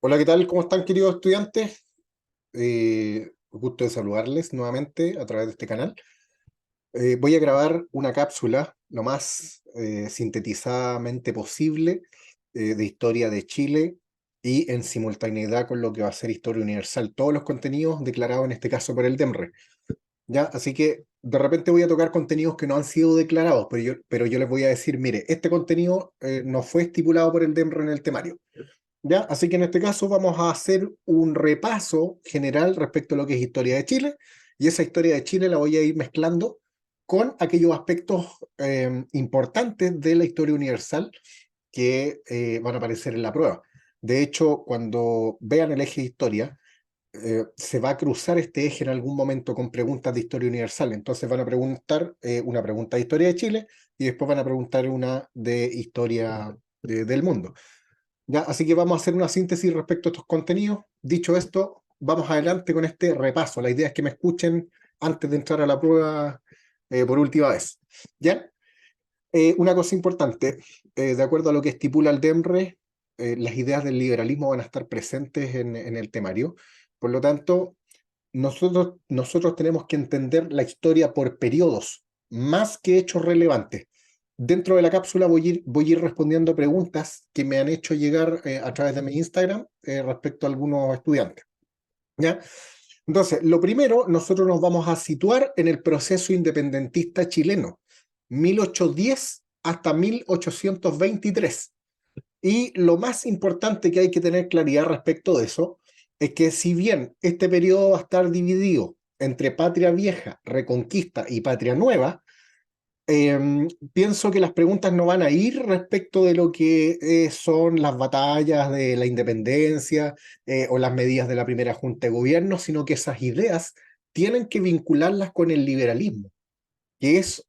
Hola, ¿qué tal? ¿Cómo están, queridos estudiantes? Gusto de saludarles nuevamente a través de este canal. Voy a grabar una cápsula lo más sintetizadamente posible de historia de Chile y en simultaneidad con lo que va a ser historia universal, todos los contenidos declarados en este caso por el DEMRE. ¿Ya? Así que de repente voy a tocar contenidos que no han sido declarados, pero yo les voy a decir, mire, este contenido no fue estipulado por el DEMRE en el temario. ¿Ya? Así que en este caso vamos a hacer un repaso general respecto a lo que es historia de Chile, y esa historia de Chile la voy a ir mezclando con aquellos aspectos importantes de la historia universal que van a aparecer en la prueba. De hecho, cuando vean el eje de historia, se va a cruzar este eje en algún momento con preguntas de historia universal. Entonces van a preguntar una pregunta de historia de Chile y después van a preguntar una de historia del mundo. ¿Ya? Así que vamos a hacer una síntesis respecto a estos contenidos. Dicho esto, vamos adelante con este repaso. La idea es que me escuchen antes de entrar a la prueba por última vez. ¿Ya? Una cosa importante, de acuerdo a lo que estipula el DEMRE, las ideas del liberalismo van a estar presentes en el temario. Por lo tanto, nosotros tenemos que entender la historia por periodos, más que hechos relevantes. Dentro de la cápsula voy a ir respondiendo preguntas que me han hecho llegar a través de mi Instagram respecto a algunos estudiantes. ¿Ya? Entonces, lo primero, nosotros nos vamos a situar en el proceso independentista chileno, 1810 hasta 1823. Y lo más importante que hay que tener claridad respecto de eso es que si bien este periodo va a estar dividido entre patria vieja, reconquista y patria nueva, pienso que las preguntas no van a ir respecto de lo que son las batallas de la independencia o las medidas de la primera junta de gobierno, sino que esas ideas tienen que vincularlas con el liberalismo, que es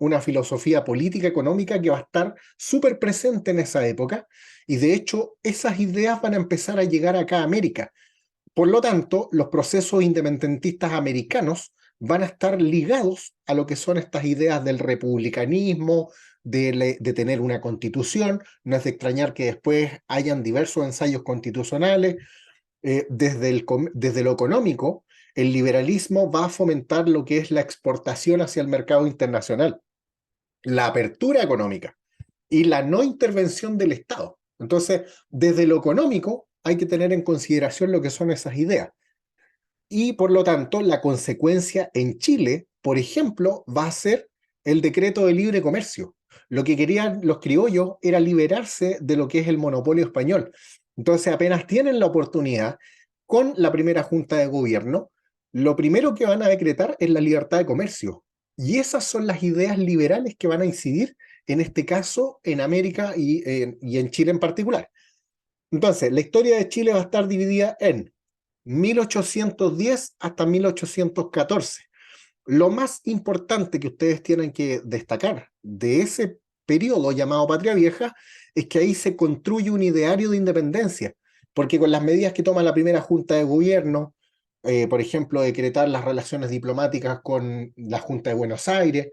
una filosofía política económica que va a estar súper presente en esa época, y de hecho esas ideas van a empezar a llegar acá a América. Por lo tanto, los procesos independentistas americanos van a estar ligados a lo que son estas ideas del republicanismo, de tener una constitución. No es de extrañar que después hayan diversos ensayos constitucionales. Desde lo económico, el liberalismo va a fomentar lo que es la exportación hacia el mercado internacional, la apertura económica y la no intervención del Estado. Entonces, desde lo económico hay que tener en consideración lo que son esas ideas. Y por lo tanto, la consecuencia en Chile, por ejemplo, va a ser el decreto de libre comercio. Lo que querían los criollos era liberarse de lo que es el monopolio español. Entonces, apenas tienen la oportunidad, con la primera junta de gobierno, lo primero que van a decretar es la libertad de comercio. Y esas son las ideas liberales que van a incidir, en este caso, en América y en Chile en particular. Entonces, la historia de Chile va a estar dividida en 1810 hasta 1814. Lo más importante que ustedes tienen que destacar de ese periodo llamado Patria Vieja es que ahí se construye un ideario de independencia, porque con las medidas que toma la primera Junta de Gobierno, por ejemplo, decretar las relaciones diplomáticas con la Junta de Buenos Aires,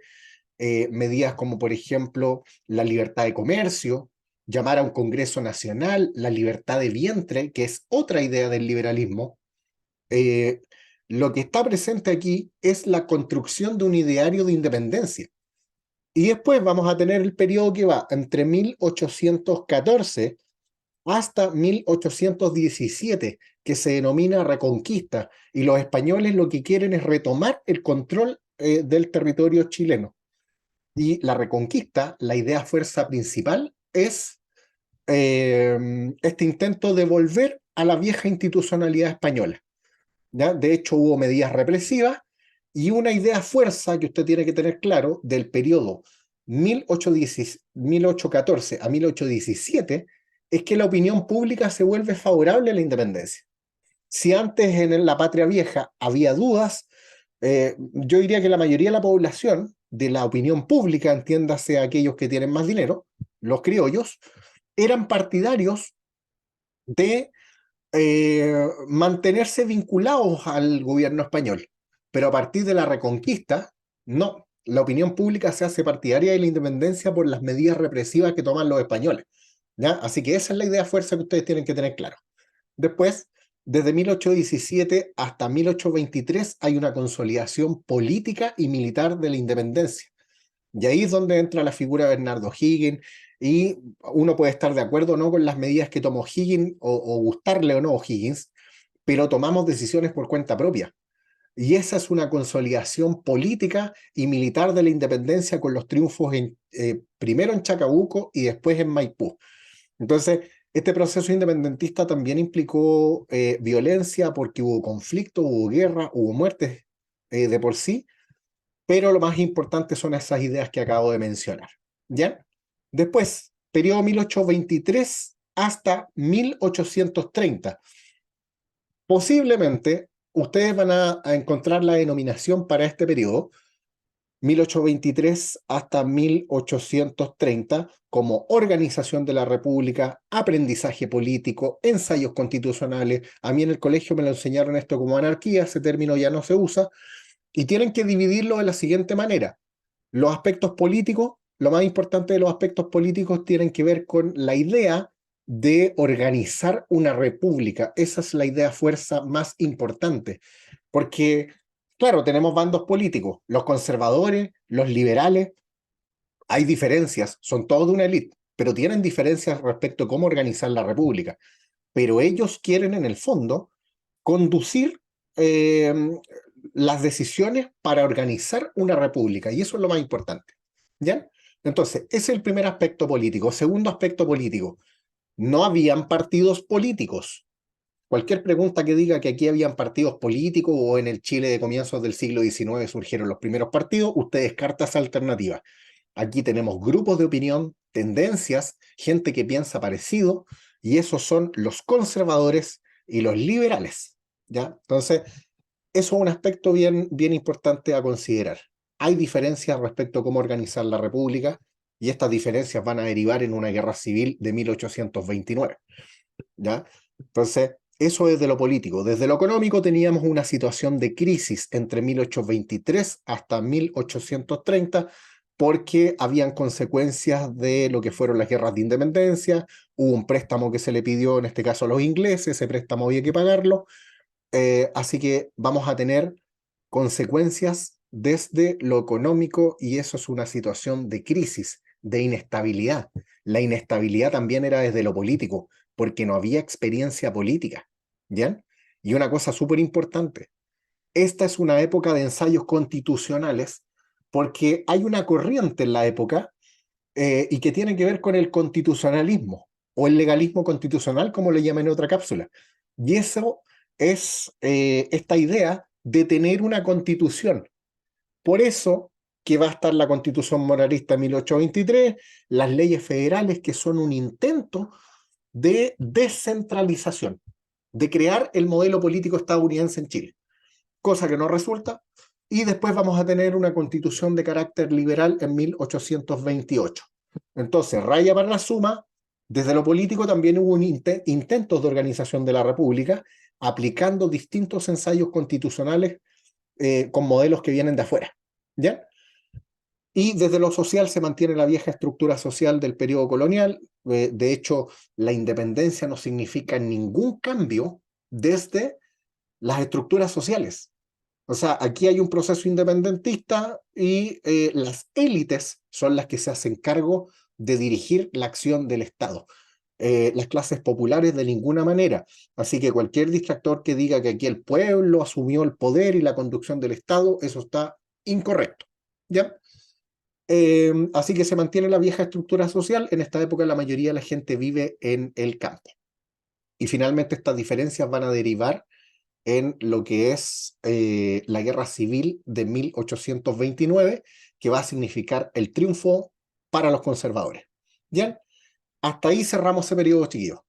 medidas como, por ejemplo, la libertad de comercio, llamar a un Congreso Nacional, la libertad de vientre, que es otra idea del liberalismo. eh, lo que está presente aquí es la construcción de un ideario de independencia. Y después vamos a tener el periodo que va entre 1814 hasta 1817, que se denomina Reconquista, y los españoles lo que quieren es retomar el control del territorio chileno. Y la Reconquista, la idea fuerza principal es este intento de volver a la vieja institucionalidad española. ¿Ya? De hecho, hubo medidas represivas y una idea fuerza que usted tiene que tener claro del periodo 1814 a 1817 es que la opinión pública se vuelve favorable a la independencia. Si antes en la patria vieja había dudas, yo diría que la mayoría de la población, de la opinión pública, entiéndase aquellos que tienen más dinero, los criollos, eran partidarios de mantenerse vinculados al gobierno español. Pero a partir de la Reconquista, no. La opinión pública se hace partidaria de la independencia por las medidas represivas que toman los españoles. ¿Ya? Así que esa es la idea fuerza que ustedes tienen que tener claro. Después, desde 1817 hasta 1823 hay una consolidación política y militar de la independencia. Y ahí es donde entra la figura de Bernardo Higgins, y uno puede estar de acuerdo o no con las medidas que tomó Higgins, o gustarle o no Higgins, pero tomamos decisiones por cuenta propia. Y esa es una consolidación política y militar de la independencia con los triunfos primero en Chacabuco y después en Maipú. Entonces, este proceso independentista también implicó violencia, porque hubo conflicto, hubo guerra, hubo muertes de por sí, pero lo más importante son esas ideas que acabo de mencionar. ¿Ya? Después, periodo 1823 hasta 1830. Posiblemente ustedes van a encontrar la denominación para este periodo, 1823 hasta 1830, como organización de la República, aprendizaje político, ensayos constitucionales. A mí en el colegio me lo enseñaron esto como anarquía, ese término ya no se usa, y tienen que dividirlo de la siguiente manera. Los aspectos políticos, lo más importante de los aspectos políticos tienen que ver con la idea de organizar una república. Esa es la idea fuerza más importante, porque, claro, tenemos bandos políticos, los conservadores, los liberales, hay diferencias, son todos de una élite, pero tienen diferencias respecto a cómo organizar la república. Pero ellos quieren, en el fondo, conducir eh, las decisiones para organizar una república, y eso es lo más importante. ¿Ya? Entonces, ese es el primer aspecto político. Segundo aspecto político, no habían partidos políticos. Cualquier pregunta que diga que aquí habían partidos políticos, o en el Chile de comienzos del siglo XIX surgieron los primeros partidos, usted descarta esa alternativa. Aquí tenemos grupos de opinión, tendencias, gente que piensa parecido, y esos son los conservadores y los liberales. ¿Ya? Entonces, eso es un aspecto bien, bien importante a considerar. Hay diferencias respecto a cómo organizar la república, y estas diferencias van a derivar en una guerra civil de 1829. ¿Ya? Entonces, eso desde lo político. Desde lo económico teníamos una situación de crisis entre 1823 hasta 1830, porque habían consecuencias de lo que fueron las guerras de independencia. Hubo un préstamo que se le pidió, en este caso a los ingleses, ese préstamo había que pagarlo, así que vamos a tener consecuencias desde lo económico, y eso es una situación de crisis, de inestabilidad. La inestabilidad también era desde lo político, porque no había experiencia política. ¿Ya? Y una cosa súper importante, esta es una época de ensayos constitucionales, porque hay una corriente en la época y que tiene que ver con el constitucionalismo, o el legalismo constitucional, como le llaman en otra cápsula. Y eso es esta idea de tener una constitución. Por eso que va a estar la Constitución Moralista de 1823, las leyes federales, que son un intento de descentralización, de crear el modelo político estadounidense en Chile, cosa que no resulta, y después vamos a tener una constitución de carácter liberal en 1828. Entonces, raya para la suma, desde lo político también hubo intentos de organización de la República, aplicando distintos ensayos constitucionales con modelos que vienen de afuera. ¿Ya? Y desde lo social se mantiene la vieja estructura social del periodo colonial. De hecho, la independencia no significa ningún cambio desde las estructuras sociales. O sea, aquí hay un proceso independentista, y las élites son las que se hacen cargo de dirigir la acción del Estado. Las clases populares de ninguna manera. Así que cualquier distractor que diga que aquí el pueblo asumió el poder y la conducción del Estado, eso está incorrecto. ¿Ya? Así que se mantiene la vieja estructura social. En esta época la mayoría de la gente vive en el campo. Y finalmente estas diferencias van a derivar en lo que es la Guerra Civil de 1829, que va a significar el triunfo para los conservadores. ¿Bien? Hasta ahí cerramos ese periodo, chiquillos.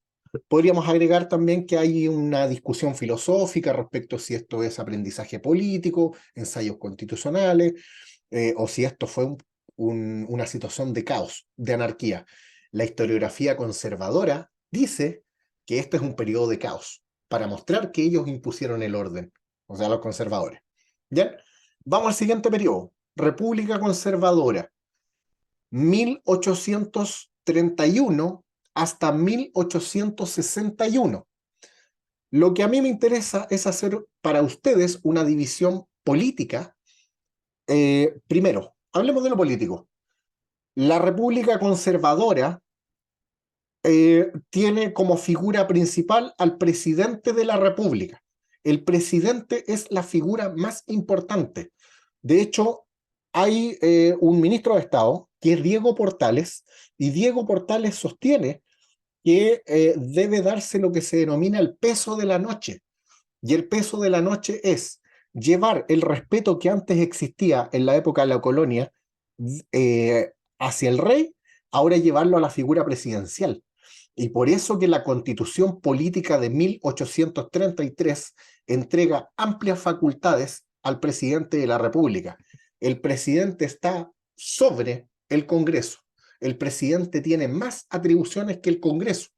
Podríamos agregar también que hay una discusión filosófica respecto a si esto es aprendizaje político, ensayos constitucionales, o si esto fue una situación de caos, de anarquía. La historiografía conservadora dice que este es un periodo de caos, para mostrar que ellos impusieron el orden, o sea, los conservadores. ¿Bien? Vamos al siguiente periodo. República Conservadora, 1831 hasta 1861. Lo que a mí me interesa es hacer para ustedes una división política. Primero, hablemos de lo político. La República Conservadora tiene como figura principal al presidente de la República. El presidente es la figura más importante. De hecho, hay un ministro de Estado que es Diego Portales, y Diego Portales sostiene que debe darse lo que se denomina el peso de la noche. Y el peso de la noche es llevar el respeto que antes existía en la época de la colonia hacia el rey, ahora llevarlo a la figura presidencial. Y por eso que la Constitución Política de 1833 entrega amplias facultades al presidente de la República. El presidente está sobre el Congreso. El presidente tiene más atribuciones que el Congreso.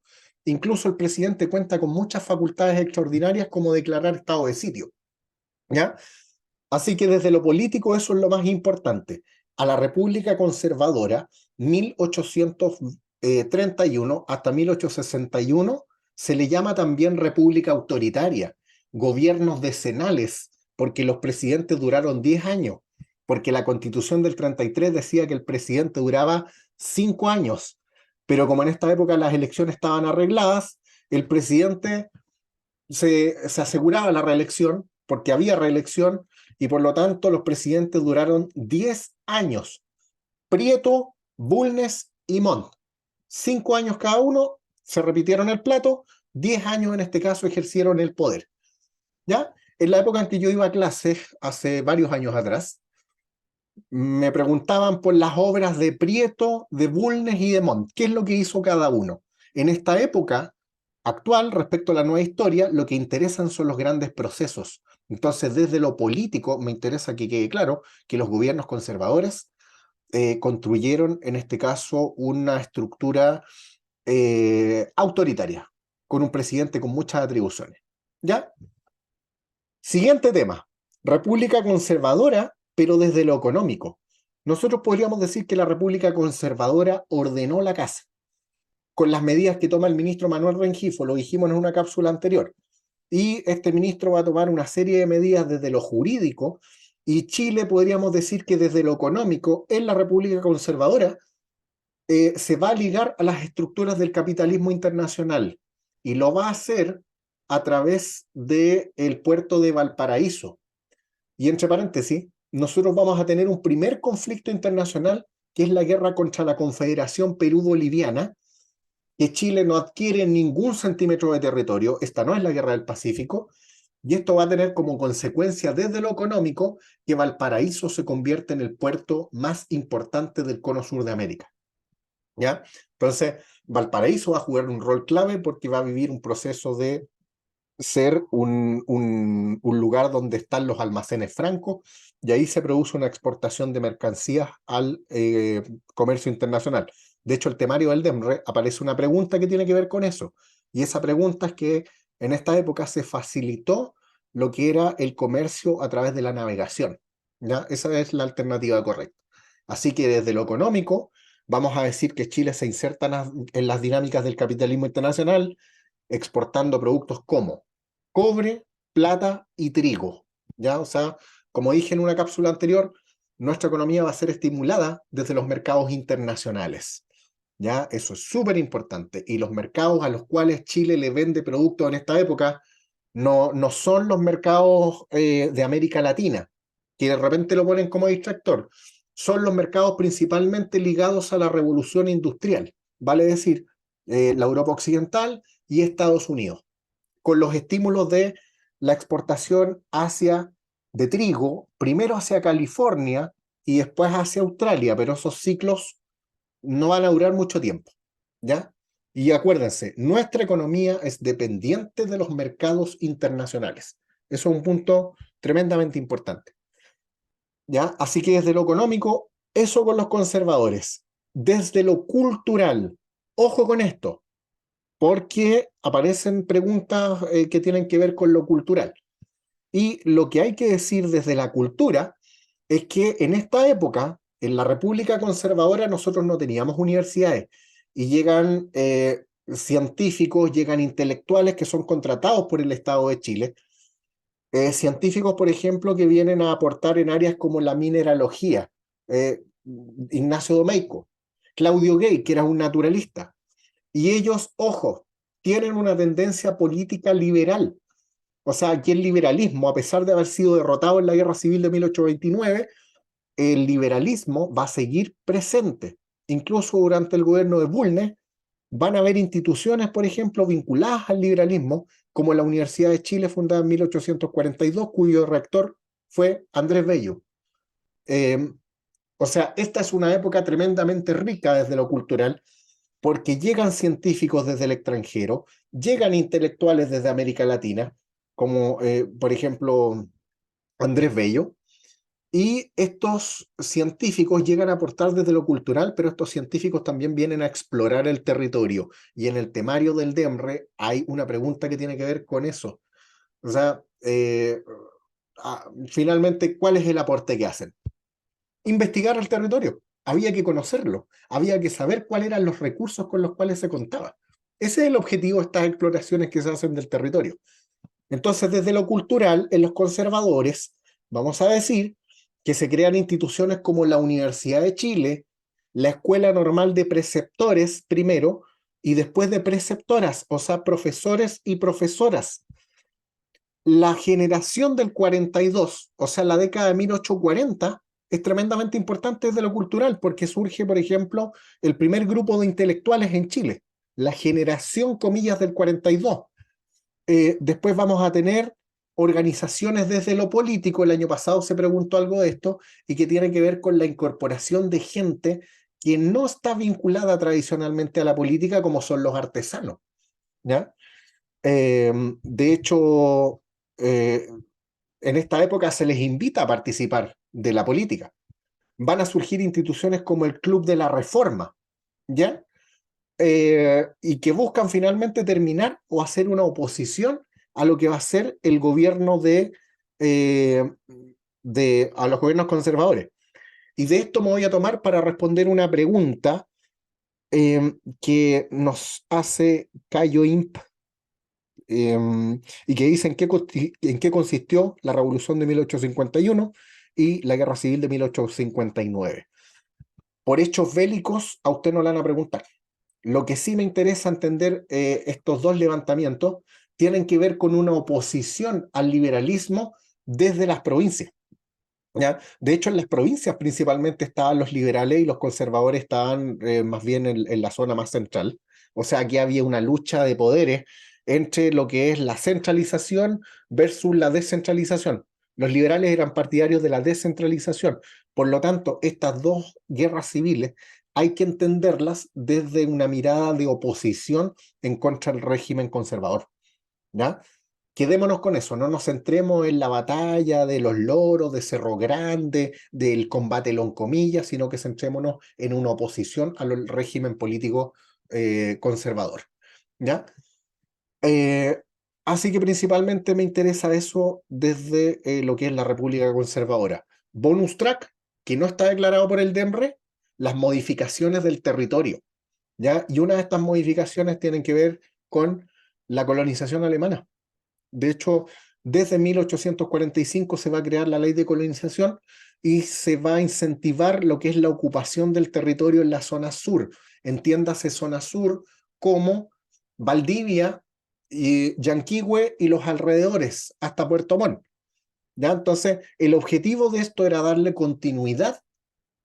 Incluso el presidente cuenta con muchas facultades extraordinarias como declarar estado de sitio, ¿ya? Así que desde lo político eso es lo más importante. A la República Conservadora, 1831 hasta 1861, se le llama también República Autoritaria, gobiernos decenales, porque los presidentes duraron 10 años, porque la Constitución del 33 decía que el presidente duraba 5 años, pero como en esta época las elecciones estaban arregladas, el presidente se aseguraba la reelección, porque había reelección, y por lo tanto los presidentes duraron 10 años. Prieto, Bulnes y Montt. 5 años cada uno, se repitieron el plato, 10 años en este caso ejercieron el poder. ¿Ya? En la época en que yo iba a clases, hace varios años atrás, me preguntaban por las obras de Prieto, de Bulnes y de Montt. ¿Qué es lo que hizo cada uno? En esta época actual, respecto a la nueva historia, lo que interesan son los grandes procesos. Entonces, desde lo político, me interesa que quede claro que los gobiernos conservadores construyeron, en este caso, una estructura autoritaria, con un presidente con muchas atribuciones. ¿Ya? Siguiente tema. República conservadora, pero desde lo económico. Nosotros podríamos decir que la República Conservadora ordenó la casa con las medidas que toma el ministro Manuel Rengifo, lo dijimos en una cápsula anterior. Y este ministro va a tomar una serie de medidas desde lo jurídico, y Chile podríamos decir que desde lo económico, en la República Conservadora, se va a ligar a las estructuras del capitalismo internacional, y lo va a hacer a través del puerto de Valparaíso. Y entre paréntesis, nosotros vamos a tener un primer conflicto internacional, que es la guerra contra la Confederación Perú-Boliviana, que Chile no adquiere ningún centímetro de territorio. Esta no es la guerra del Pacífico, y esto va a tener como consecuencia desde lo económico que Valparaíso se convierte en el puerto más importante del cono sur de América. ¿Ya? Entonces, Valparaíso va a jugar un rol clave porque va a vivir un proceso de ser un lugar donde están los almacenes francos, y ahí se produce una exportación de mercancías al comercio internacional. De hecho, el temario del DEMRE aparece una pregunta que tiene que ver con eso, y esa pregunta es que en esta época se facilitó lo que era el comercio a través de la navegación. ¿Ya? Esa es la alternativa correcta. Así que desde lo económico, vamos a decir que Chile se inserta en las dinámicas del capitalismo internacional, exportando productos como cobre, plata y trigo. ¿Ya? O sea, como dije en una cápsula anterior, nuestra economía va a ser estimulada desde los mercados internacionales. ¿Ya? Eso es súper importante. Y los mercados a los cuales Chile le vende productos en esta época no son los mercados de América Latina, que de repente lo ponen como distractor. Son los mercados principalmente ligados a la revolución industrial, vale decir, la Europa Occidental y Estados Unidos, con los estímulos de la exportación de trigo, primero hacia California y después hacia Australia, pero esos ciclos no van a durar mucho tiempo, ¿ya? Y acuérdense, nuestra economía es dependiente de los mercados internacionales. Eso es un punto tremendamente importante, ¿ya? Así que desde lo económico, eso con los conservadores. Desde lo cultural, ojo con esto, porque aparecen preguntas que tienen que ver con lo cultural. Y lo que hay que decir desde la cultura es que en esta época, en la República Conservadora, nosotros no teníamos universidades, y llegan científicos, llegan intelectuales que son contratados por el Estado de Chile, científicos, por ejemplo, que vienen a aportar en áreas como la mineralogía, eh, Ignacio Domeyko, Claudio Gay, que era un naturalista, y ellos, ojo, tienen una tendencia política liberal. O sea, aquí el liberalismo, a pesar de haber sido derrotado en la Guerra Civil de 1829, el liberalismo va a seguir presente. Incluso durante el gobierno de Bulnes van a haber instituciones, por ejemplo, vinculadas al liberalismo, como la Universidad de Chile, fundada en 1842, cuyo rector fue Andrés Bello. Eh, o sea, esta es una época tremendamente rica desde lo cultural, porque llegan científicos desde el extranjero, llegan intelectuales desde América Latina, como por ejemplo Andrés Bello, y estos científicos llegan a aportar desde lo cultural, pero estos científicos también vienen a explorar el territorio. Y en el temario del DEMRE hay una pregunta que tiene que ver con eso. O sea, finalmente, ¿cuál es el aporte que hacen? Investigar el territorio. Había que conocerlo, había que saber cuáles eran los recursos con los cuales se contaba. Ese es el objetivo de estas exploraciones que se hacen del territorio. Entonces, desde lo cultural, en los conservadores, vamos a decir que se crean instituciones como la Universidad de Chile, la Escuela Normal de Preceptores primero, y después de preceptoras, o sea, profesores y profesoras. La generación del 42, o sea, la década de 1840, es tremendamente importante desde lo cultural, porque surge, por ejemplo, el primer grupo de intelectuales en Chile, la generación, comillas, del 42. Después vamos a tener organizaciones desde lo político. El año pasado se preguntó algo de esto y que tiene que ver con la incorporación de gente que no está vinculada tradicionalmente a la política, como son los artesanos, ¿ya? De hecho, eh, en esta época se les invita a participar de la política. Van a surgir instituciones como el Club de la Reforma, ¿ya? Y que buscan finalmente terminar o hacer una oposición a lo que va a ser el gobierno eh, a los gobiernos conservadores. Y de esto me voy a tomar para responder una pregunta que nos hace Cayo Imp, y que dice en qué consistió la Revolución de 1851 y la Guerra Civil de 1859. Por hechos bélicos, a usted no le van a preguntar. Lo que sí me interesa entender, estos dos levantamientos tienen que ver con una oposición al liberalismo desde las provincias, ¿ya? De hecho, en las provincias principalmente estaban los liberales y los conservadores estaban más bien en la zona más central. O sea, aquí había una lucha de poderes entre lo que es la centralización versus la descentralización. Los liberales eran partidarios de la descentralización. Por lo tanto, estas dos guerras civiles hay que entenderlas desde una mirada de oposición en contra del régimen conservador, ¿ya? Quedémonos con eso, no nos centremos en la batalla de los loros, de Cerro Grande, del combate Loncomilla, sino que centrémonos en una oposición al régimen político conservador, ¿ya? Eh, Así que principalmente me interesa eso desde lo que es la República Conservadora. Bonus track, que no está declarado por el DEMRE, las modificaciones del territorio, ¿ya? Y una de estas modificaciones tienen que ver con la colonización alemana. De hecho, desde 1845 se va a crear la ley de colonización y se va a incentivar lo que es la ocupación del territorio en la zona sur. Entiéndase zona sur como Valdivia, y Yanquihue y los alrededores, hasta Puerto Montt, ¿ya? Entonces, el objetivo de esto era darle continuidad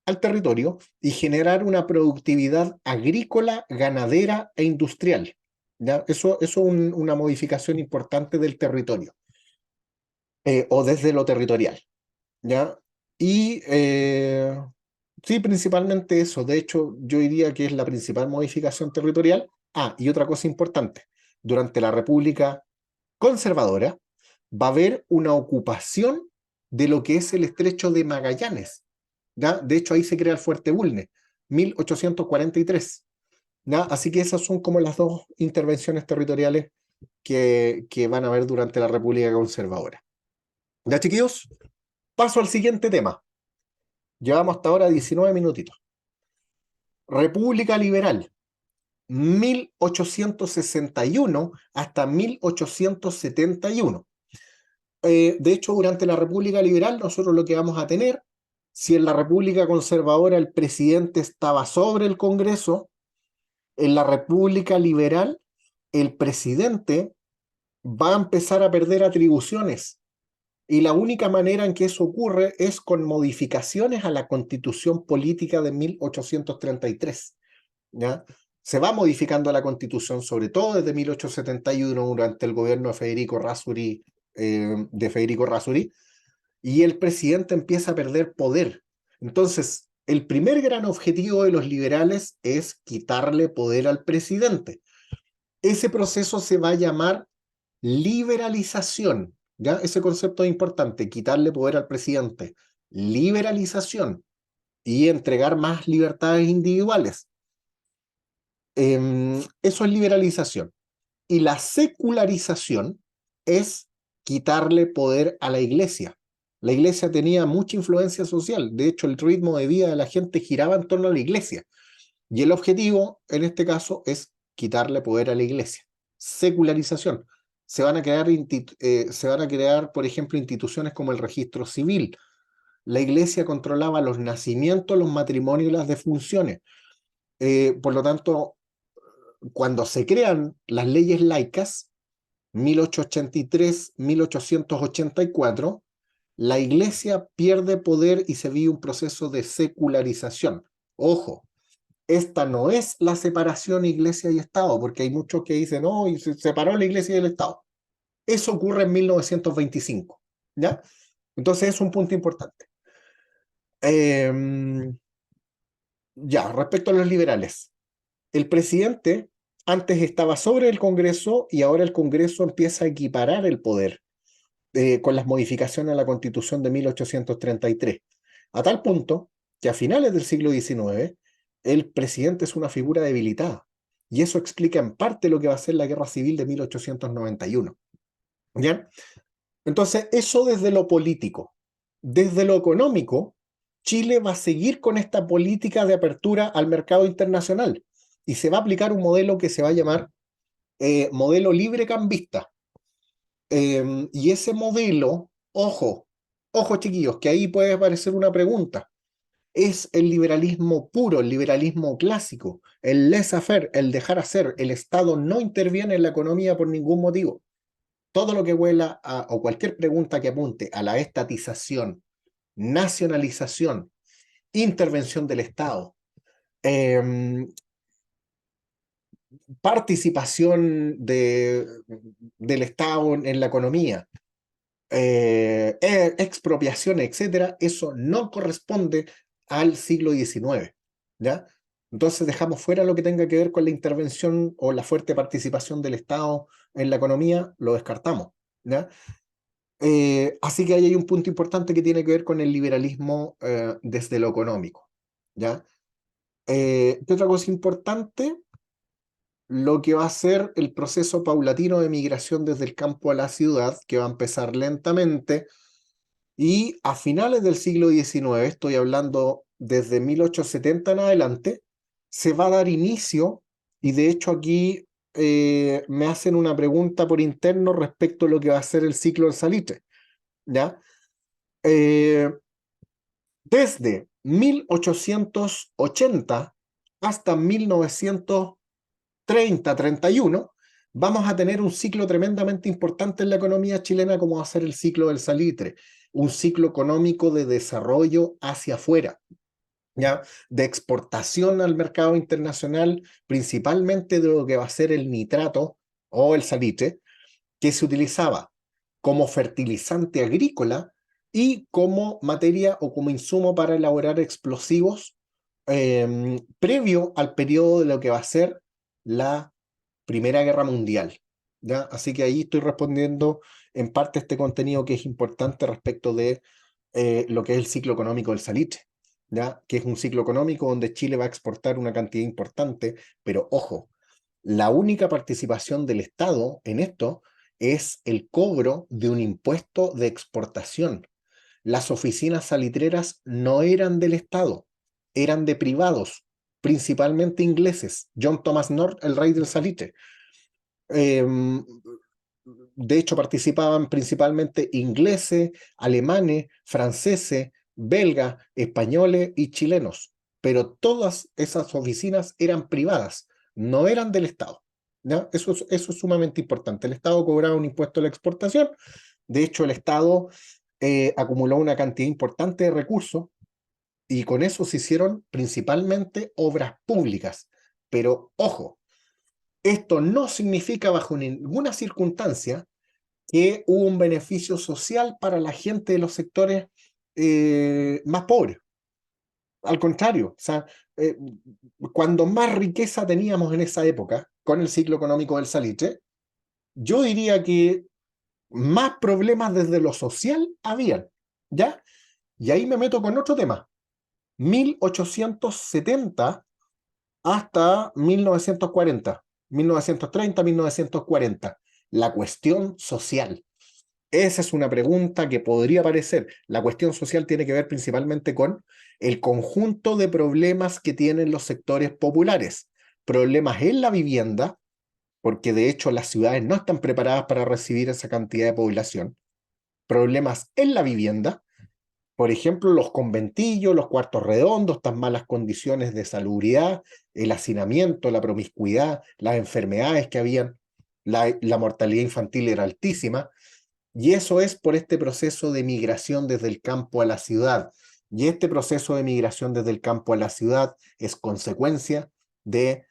al territorio y generar una productividad agrícola, ganadera e industrial, ¿ya? Eso es una modificación importante del territorio, o desde lo territorial, ¿ya? Y sí, principalmente eso. De hecho, yo diría que es la principal modificación territorial. Ah, y otra cosa importante, durante la República Conservadora va a haber una ocupación de lo que es el estrecho de Magallanes, ¿ya? De hecho, ahí se crea el Fuerte Bulnes, 1843, ¿ya? Así que esas son como las dos intervenciones territoriales que van a haber durante la República Conservadora. ¿Ya, chiquillos? Paso al siguiente tema. Llevamos hasta ahora 19 minutitos. República Liberal. 1861 hasta 1871. De hecho, durante la República Liberal, nosotros lo que vamos a tener, si en la República Conservadora el presidente estaba sobre el Congreso, en la República Liberal el presidente va a empezar a perder atribuciones. Y la única manera en que eso ocurre es con modificaciones a la Constitución Política de 1833. ¿Ya? Se va modificando la Constitución, sobre todo desde 1871, durante el gobierno de Federico Razzuri, y el presidente empieza a perder poder. Entonces, el primer gran objetivo de los liberales es quitarle poder al presidente. Ese proceso se va a llamar liberalización. ¿Ya? Ese concepto es importante, quitarle poder al presidente. Liberalización y entregar más libertades individuales. Eso es liberalización. Y la secularización es quitarle poder a la iglesia. La iglesia tenía mucha influencia social. De hecho, el ritmo de vida de la gente giraba en torno a la iglesia. Y el objetivo, en este caso, es quitarle poder a la iglesia. Secularización. Se van a crear, por ejemplo, instituciones como el registro civil. La iglesia controlaba los nacimientos, los matrimonios y las defunciones. Por lo tanto, cuando se crean las leyes laicas, 1883, 1884, la iglesia pierde poder y se vive un proceso de secularización. Ojo, esta no es la separación iglesia y Estado, porque hay muchos que dicen, no, y se separó la iglesia y el Estado. Eso ocurre en 1925, ¿ya? Entonces es un punto importante. Ya, respecto a los liberales. El presidente antes estaba sobre el Congreso y ahora el Congreso empieza a equiparar el poder con las modificaciones a la Constitución de 1833, a tal punto que a finales del siglo XIX el presidente es una figura debilitada y eso explica en parte lo que va a ser la Guerra Civil de 1891. ¿Ya? Entonces, eso desde lo político. Desde lo económico, Chile va a seguir con esta política de apertura al mercado internacional y se va a aplicar un modelo que se va a llamar modelo libre cambista. Y ese modelo, ojo chiquillos, que ahí puede aparecer una pregunta. Es el liberalismo puro, el liberalismo clásico, el laissez-faire, el dejar hacer. El Estado no interviene en la economía por ningún motivo. Todo lo que huela o cualquier pregunta que apunte a la estatización, nacionalización, intervención del Estado, eh, participación del Estado en la economía, expropiación, etcétera, eso no corresponde al siglo XIX, ¿ya? Entonces dejamos fuera lo que tenga que ver con la intervención o la fuerte participación del Estado en la economía, lo descartamos, ¿ya? Así que ahí hay un punto importante que tiene que ver con el liberalismo desde lo económico, ¿ya? ¿Qué otra cosa importante? Lo que va a ser el proceso paulatino de migración desde el campo a la ciudad, que va a empezar lentamente, y a finales del siglo XIX, estoy hablando desde 1870 en adelante, se va a dar inicio, y de hecho aquí me hacen una pregunta por interno respecto a lo que va a ser el ciclo del salitre, ¿ya? Eh, Desde 1880 hasta 1930-31, vamos a tener un ciclo tremendamente importante en la economía chilena como va a ser el ciclo del salitre, un ciclo económico de desarrollo hacia afuera, ¿ya? De exportación al mercado internacional, principalmente de lo que va a ser el nitrato o el salitre, que se utilizaba como fertilizante agrícola y como materia o como insumo para elaborar explosivos previo al periodo de lo que va a ser la Primera Guerra Mundial. ¿Ya? Así que ahí estoy respondiendo en parte este contenido que es importante respecto de lo que es el ciclo económico del salitre, ¿ya? Que es un ciclo económico donde Chile va a exportar una cantidad importante, pero ojo, la única participación del Estado en esto es el cobro de un impuesto de exportación. Las oficinas salitreras no eran del Estado, eran de privados. principalmente ingleses. John Thomas North, el rey del salitre. Eh, de hecho, participaban principalmente ingleses, alemanes, franceses, belgas, españoles y chilenos. Pero todas esas oficinas eran privadas, no eran del Estado. ¿Ya? Eso es sumamente importante. El Estado cobraba un impuesto a la exportación. De hecho, el Estado acumuló una cantidad importante de recursos y con eso se hicieron principalmente obras públicas. Pero ojo, esto no significa bajo ninguna circunstancia que hubo un beneficio social para la gente de los sectores más pobres. Al contrario, o sea, eh, cuando más riqueza teníamos en esa época, con el ciclo económico del salitre, yo diría que más problemas desde lo social habían, ¿ya? Y ahí me meto con otro tema. 1870 hasta 1940, 1930, 1940, la cuestión social. Esa es una pregunta que podría aparecer. La cuestión social tiene que ver principalmente con el conjunto de problemas que tienen los sectores populares. Problemas en la vivienda, porque de hecho las ciudades no están preparadas para recibir esa cantidad de población. Problemas en la vivienda, por ejemplo, los conventillos, los cuartos redondos, estas malas condiciones de salubridad, el hacinamiento, la promiscuidad, las enfermedades que habían, la mortalidad infantil era altísima, y eso es por este proceso de migración desde el campo a la ciudad. Y este proceso de migración desde el campo a la ciudad es consecuencia de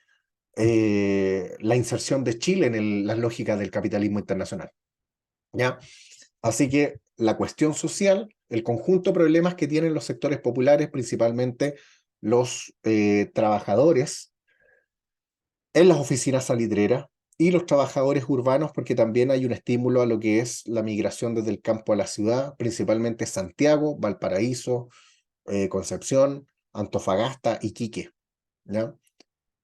la inserción de Chile en las lógicas del capitalismo internacional. ¿Ya? Así que la cuestión social, el conjunto de problemas que tienen los sectores populares, principalmente los trabajadores en las oficinas salitreras y los trabajadores urbanos, porque también hay un estímulo a lo que es la migración desde el campo a la ciudad, principalmente Santiago, Valparaíso, Concepción, Antofagasta, Iquique, ¿ya?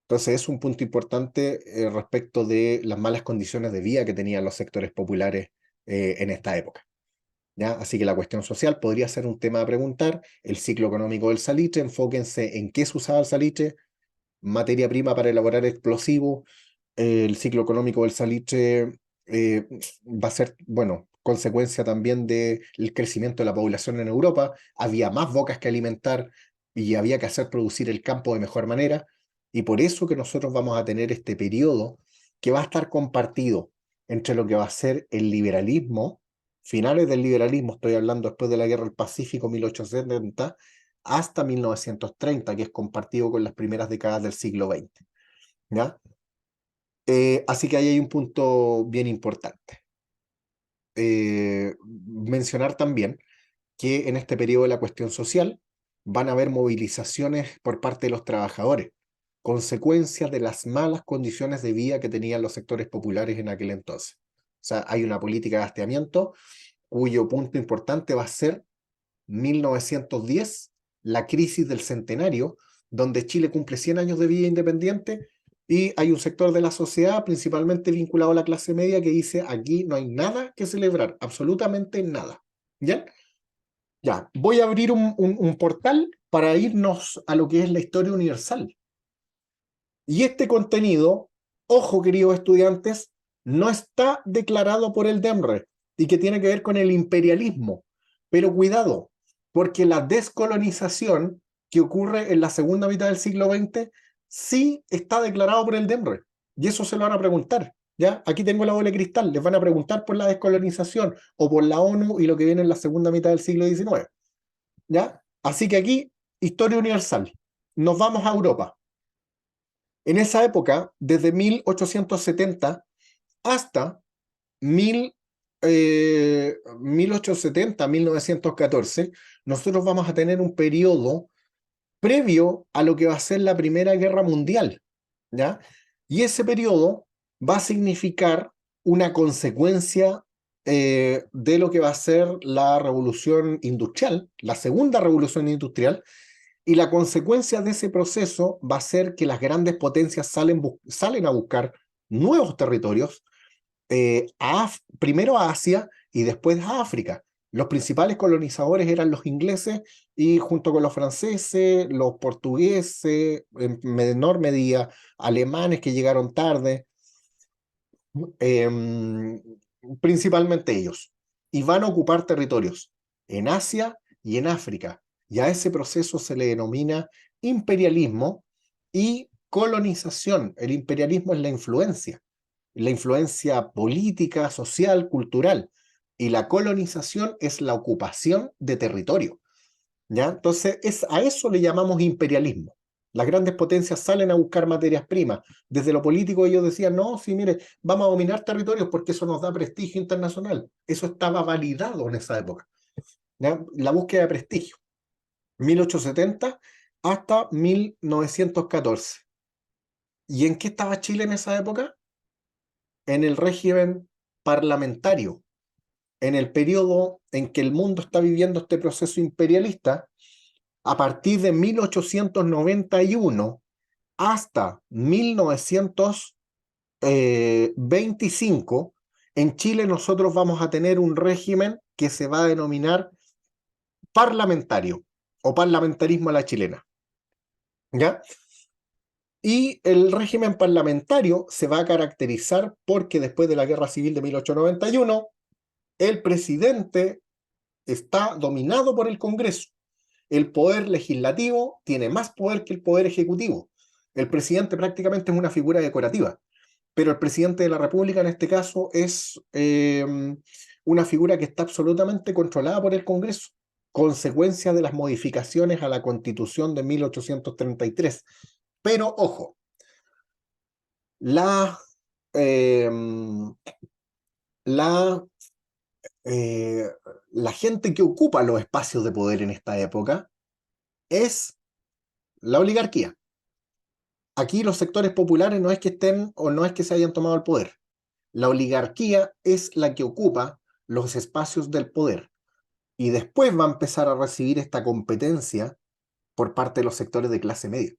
Entonces es un punto importante respecto de las malas condiciones de vida que tenían los sectores populares en esta época. ¿Ya? Así que la cuestión social podría ser un tema a preguntar. El ciclo económico del salitre, enfóquense en qué se usaba el salitre, materia prima para elaborar explosivos. El ciclo económico del salitre va a ser, bueno, consecuencia también del crecimiento de la población en Europa. Había más bocas que alimentar y había que hacer producir el campo de mejor manera. Y por eso que nosotros vamos a tener este periodo que va a estar compartido entre lo que va a ser el liberalismo, finales del liberalismo, estoy hablando después de la Guerra del Pacífico, 1870, hasta 1930, que es compartido con las primeras décadas del siglo XX. ¿Ya? Así que ahí hay un punto bien importante. Mencionar también que en este periodo de la cuestión social van a haber movilizaciones por parte de los trabajadores, consecuencia de las malas condiciones de vida que tenían los sectores populares en aquel entonces. O sea, hay una política de hastiamiento cuyo punto importante va a ser 1910, la crisis del centenario, donde Chile cumple 100 años de vida independiente y hay un sector de la sociedad, principalmente vinculado a la clase media, que dice, aquí no hay nada que celebrar, absolutamente nada. ¿Ya? Ya, voy a abrir un portal para irnos a lo que es la historia universal. Y este contenido, ojo queridos estudiantes, no está declarado por el DEMRE y que tiene que ver con el imperialismo. Pero cuidado, porque la descolonización que ocurre en la segunda mitad del siglo XX sí está declarado por el DEMRE. Y eso se lo van a preguntar. ¿Ya? Aquí tengo la bola de cristal, les van a preguntar por la descolonización o por la ONU y lo que viene en la segunda mitad del siglo XIX. ¿Ya? Así que aquí, historia universal. Nos vamos a Europa. En esa época, desde 1870 hasta 1870, 1914, nosotros vamos a tener un periodo previo a lo que va a ser la Primera Guerra Mundial, ¿ya? Y ese periodo va a significar una consecuencia de lo que va a ser la revolución industrial, la segunda revolución industrial, y la consecuencia de ese proceso va a ser que las grandes potencias salen a buscar nuevos territorios, primero a Asia y después a África. Los principales colonizadores eran los ingleses y junto con los franceses, los portugueses, en menor medida, alemanes que llegaron tarde, em, principalmente ellos. Y van a ocupar territorios en Asia y en África. Y a ese proceso se le denomina imperialismo y colonización. El imperialismo es la influencia política, social, cultural. Y la colonización es la ocupación de territorio. ¿Ya? Entonces, a eso le llamamos imperialismo. Las grandes potencias salen a buscar materias primas. Desde lo político ellos decían, no, sí, mire, vamos a dominar territorios porque eso nos da prestigio internacional. Eso estaba validado en esa época. ¿Ya? La búsqueda de prestigio. 1870 hasta 1914. ¿Y en qué estaba Chile en esa época? En el régimen parlamentario, en el periodo en que el mundo está viviendo este proceso imperialista. A partir de 1891 hasta 1925, en Chile nosotros vamos a tener un régimen que se va a denominar parlamentario o parlamentarismo a la chilena. ¿Ya? Y el régimen parlamentario se va a caracterizar porque después de la Guerra Civil de 1891, el presidente está dominado por el Congreso. El poder legislativo tiene más poder que el poder ejecutivo. El presidente prácticamente es una figura decorativa, pero el presidente de la República en este caso es una figura que está absolutamente controlada por el Congreso, consecuencia de las modificaciones a la Constitución de 1833. Pero ojo, la, eh, la, eh, la gente que ocupa los espacios de poder en esta época es la oligarquía. Aquí los sectores populares no es que estén o no es que se hayan tomado el poder. La oligarquía es la que ocupa los espacios del poder y después va a empezar a recibir esta competencia por parte de los sectores de clase media,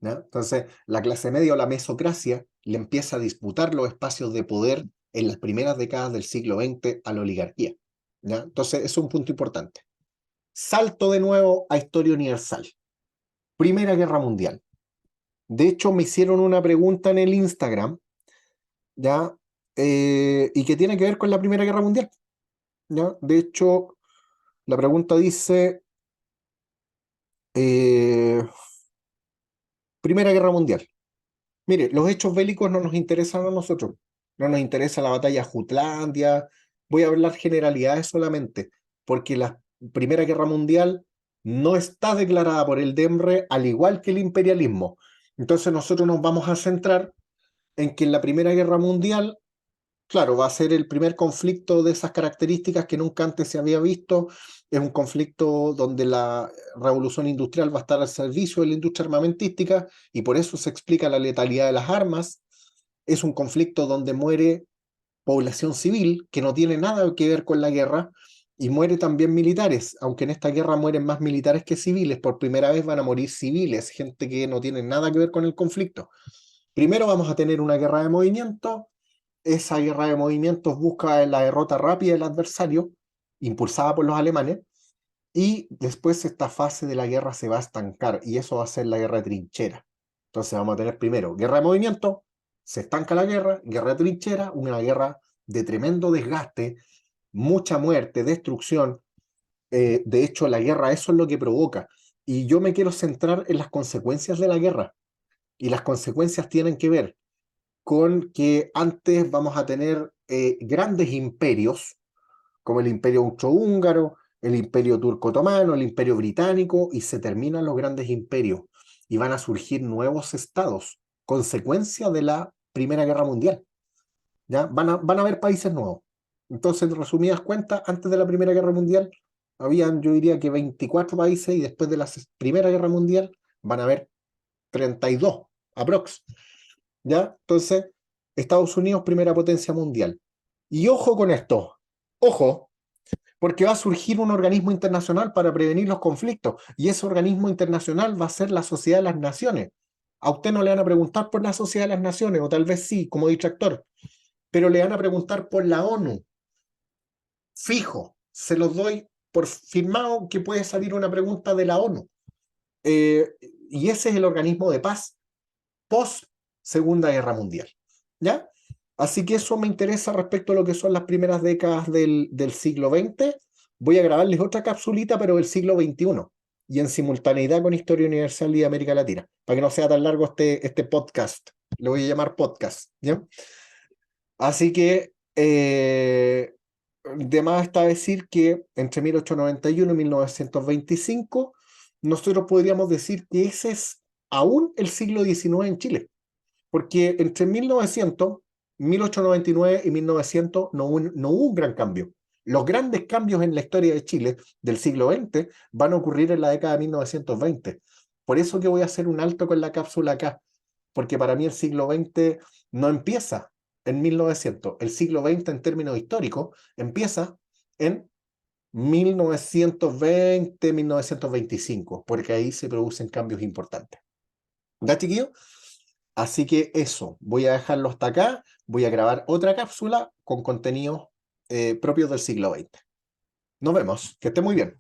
¿ya? Entonces, la clase media o la mesocracia le empieza a disputar los espacios de poder en las primeras décadas del siglo XX a la oligarquía, ¿ya? Entonces, eso es un punto importante. Salto de nuevo a historia universal. Primera Guerra Mundial. De hecho, me hicieron una pregunta en el Instagram, ¿ya? Y que tiene que ver con la Primera Guerra Mundial, ¿ya? De hecho, la pregunta dice, eh, Primera Guerra Mundial. Mire, los hechos bélicos no nos interesan a nosotros. No nos interesa la batalla de Jutlandia. Voy a hablar generalidades solamente, porque la Primera Guerra Mundial no está declarada por el DEMRE, al igual que el imperialismo. Entonces nosotros nos vamos a centrar en que en la Primera Guerra Mundial, claro, va a ser el primer conflicto de esas características que nunca antes se había visto. Es un conflicto donde la revolución industrial va a estar al servicio de la industria armamentística y por eso se explica la letalidad de las armas. Es un conflicto donde muere población civil que no tiene nada que ver con la guerra y muere también militares, aunque en esta guerra mueren más militares que civiles. Por primera vez van a morir civiles, gente que no tiene nada que ver con el conflicto. Primero vamos a tener una guerra de movimiento. Esa guerra de movimientos busca la derrota rápida del adversario, impulsada por los alemanes, y después esta fase de la guerra se va a estancar, y eso va a ser la guerra de trinchera. Entonces vamos a tener primero guerra de movimiento, se estanca la guerra de trinchera, una guerra de tremendo desgaste, mucha muerte, destrucción. De hecho, la guerra eso es lo que provoca. Y yo me quiero centrar en las consecuencias de la guerra. Y las consecuencias tienen que ver con que antes vamos a tener grandes imperios, como el imperio austrohúngaro, el imperio turco-otomano, el imperio británico, y se terminan los grandes imperios, y van a surgir nuevos estados, consecuencia de la Primera Guerra Mundial, ¿ya? Van a haber países nuevos. Entonces, en resumidas cuentas, antes de la Primera Guerra Mundial, habían, yo diría que 24 países, y después de la Primera Guerra Mundial van a haber 32, aprox. ¿Ya? Entonces, Estados Unidos, primera potencia mundial. Y ojo con esto, ojo, porque va a surgir un organismo internacional para prevenir los conflictos, y ese organismo internacional va a ser la Sociedad de las Naciones. A usted no le van a preguntar por la Sociedad de las Naciones, o tal vez sí, como distractor, pero le van a preguntar por la ONU, fijo. se los doy por firmado que puede salir una pregunta de la ONU. Y ese es el organismo de paz post Segunda Guerra Mundial. ¿Ya? Así que eso me interesa respecto a lo que son las primeras décadas del siglo XX. Voy a grabarles otra capsulita, pero del siglo XXI, y en simultaneidad con Historia Universal y América Latina, para que no sea tan largo este podcast. Lo voy a llamar podcast, ¿ya? Así que, de más está decir que entre 1891 y 1925, nosotros podríamos decir que ese es aún el siglo XIX en Chile, porque entre 1900, 1899 y 1900 no hubo un gran cambio. Los grandes cambios en la historia de Chile del siglo XX van a ocurrir en la década de 1920. Por eso que voy a hacer un alto con la cápsula acá, porque para mí el siglo XX no empieza en 1900. El siglo XX en términos históricos empieza en 1920, 1925, porque ahí se producen cambios importantes. ¿Ya, chiquillos? Así que eso, voy a dejarlo hasta acá, voy a grabar otra cápsula con contenidos propios del siglo XX. Nos vemos, que esté muy bien.